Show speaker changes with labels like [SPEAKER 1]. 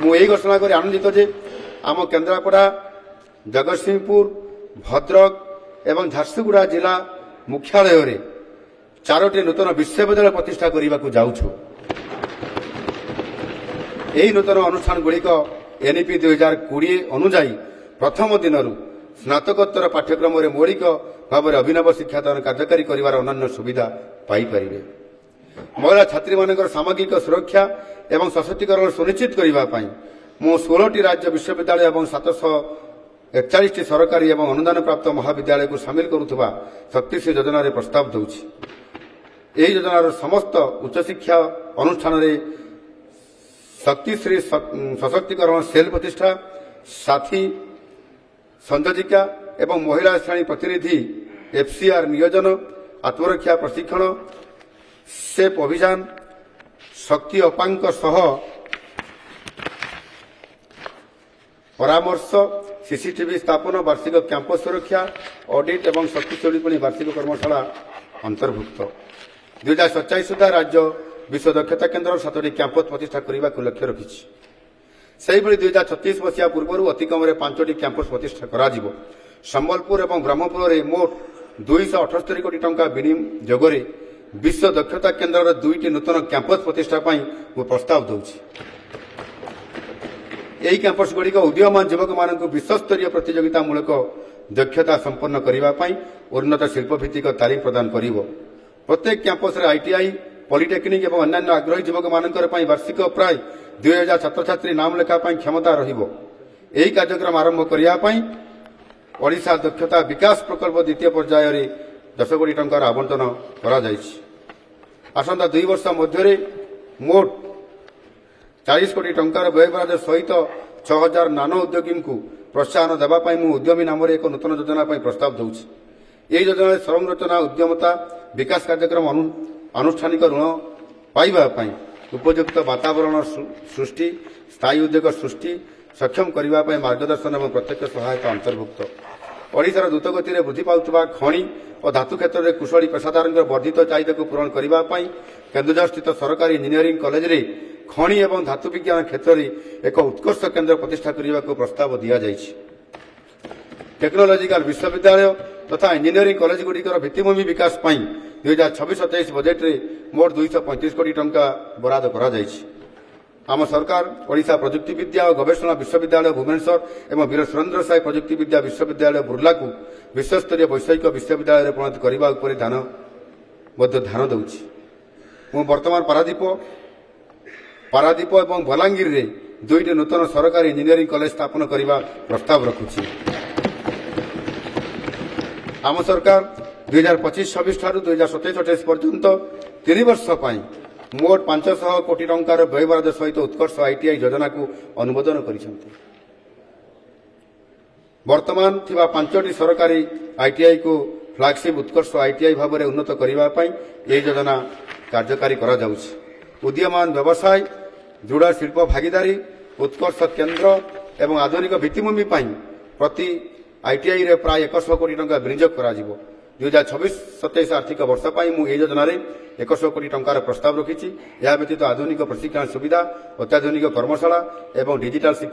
[SPEAKER 1] मुझे घोषणा कर आनंदित जे आम केन्द्रापड़ा जगतसिंहपुर भद्रक एवं झारसुगुड़ा जिला मुख्यालय 4टी नूतन विश्वविद्यालय प्रतिष्ठा करने को जाऊँ। यही नूतन अनुष्ठान गुड़िक एनईपी 2020 अनुजाई प्रथम दिन स्नातकोत्तर पाठ्यक्रम मौलिक भाव में अभिनव शिक्षादान कार्यकारी कर अन्य सुविधा पाइपर। महिला छात्री मान सामग्रिक सुरक्षा एवं सशक्तिकरण सुनिश्चित करने मु 16टी राज्य विश्वविद्यालय और 741टी सरकारी और अनुदान प्राप्त महाविद्यालय को सामिल करुवा शक्तिश्री योजना प्रस्ताव दूची। यही योजनार समस्त उच्चशिक्षा अनुष्ठान शक्तिश्री सशक्तिकरण सेल प्रतिष्ठा साथी संयोजिका एवं महिला श्रेणी प्रतिनिधि एफसीआर नियोजन आत्मरक्षा प्रशिक्षण सेप अभियान शक्ति अपांक सह परामर्श सीसीटीवी स्थापन वार्षिक कैंपस सुरक्षा ऑडिट एवं शक्ति चोरी वार्षिक कर्मशाला अंतर्भुक्त। 2027 सुधा राज्य विश्व दक्षता केन्द्र 7टी कैंपस प्रतिष्ठा करने को लक्ष्य रखी। से 2036 मसीहा पूर्व अति कम 5टी कैंपस प्रतिष्ठा करा संबलपुर और ब्रह्मपुर में मोट 278 कोटी टंका विनियोग विश्व दक्षता केन्द्र 2टी नूतन कैंपस प्रतिष्ठा प्रस्ताव दूची। यही कैंपस गुड़िक उदीयमान युवक मान विश्वस्तरीय प्रतियोगितामूलक दक्षता संपन्न करने उन्नत शिल्पभित्तिक तालीम प्रदान कर। प्रत्येक कैंपस आईटीआई पॉलिटेक्निक और अन्य आग्रही युवक मान वार्षिक प्राय 2000 छात्र छात्री नाम लेखा क्षमता रही कार्यक्रम आरंभ करने ओडिशा दक्षता विकास प्रकल्प द्वितीय पर्यायर 10 कोटी टंकार आवंटन आसंता 2 वर्ष मध्य मोट 40 कोटी टंकार व्ययबराद सहित 6000 नानो उद्योगी को प्रोत्साहन देवाई मु उद्यमी नाम एक नूतन योजना प्रस्ताव दूची। यही योजना संरचना उद्यमता विकास कार्यक्रम आनुष्ठानिक ऋण पाइबापी उपयुक्त वातावरण सृष्टि स्थायी उद्योग सृष्टि सक्षम करने मार्गदर्शन और प्रत्यक्ष सहायता अंतर्भुक्त। ओडिशार द्रुतगति वृद्धि पाउथबा खनि और धातु क्षेत्र में कुशली पेशादार वर्धित चाहिदा को पूरण करने केन्दुझर स्थित सरकारी इंजीनियरिंग कॉलेज रे खनि और धातु विज्ञान क्षेत्र में एक उत्कर्ष केन्द्र प्रतिष्ठा करने को प्रस्ताव दि जाइछि। टेक्नोलोजिकल विश्वविद्यालय तथा इंजीनियरिंग कॉलेज गुड़िकर भित्तिभूमि विकास 2026-27 बजेट रे मोट 235 कोटी टंका बराद करा जाइछि। आम सरकार ओडिशा प्रजुक्ति विद्या और गवेषणा विश्वविद्यालय भुवनेश्वर एवं वीर सुरेन्द्र साय प्रजुक्ति विद्या विश्वविद्यालय बुर्ला को विश्वस्तरीय वैषयिक विश्वविद्यालय परिणत करने ध्यान दूची। मु वर्तमान पारादीप और बलांगीर रे 2टी नूतन सरकारी इंजीनियरिंग कॉलेज स्थापन करने प्रस्ताव रखुछि। आम सरकार 2025-26 ठारू 2027-28 पर्यंत 3 वर्ष मोट 500 कोटी टंकार व्ययबराद सहित उत्कर्ष आईटीआई योजना को अनुमोदन करिसेंति। वर्तमान थिबा 5टी सरकारी आईटीआई को फ्लैगशिप उत्कर्ष आईटीआई भाव में उन्नत करने यह योजना कार्यकारी करा जाउछि। उदीयमान व्यवसाय दृढ़ शिल्प भागीदारी उत्कर्ष केन्द्र एवं आधुनिक भित्तिभूमि प्रति आईटीआई रे प्राय 100 कोटी टंका विनियोग करा 2026-27 आर्थिक वर्ष मुझे योजना 100 कोटी टंकार प्रस्ताव रखी। यह व्यतीत आधुनिक प्रशिक्षण सुविधा अत्याधुनिक कर्मशाला एवं डिजिटल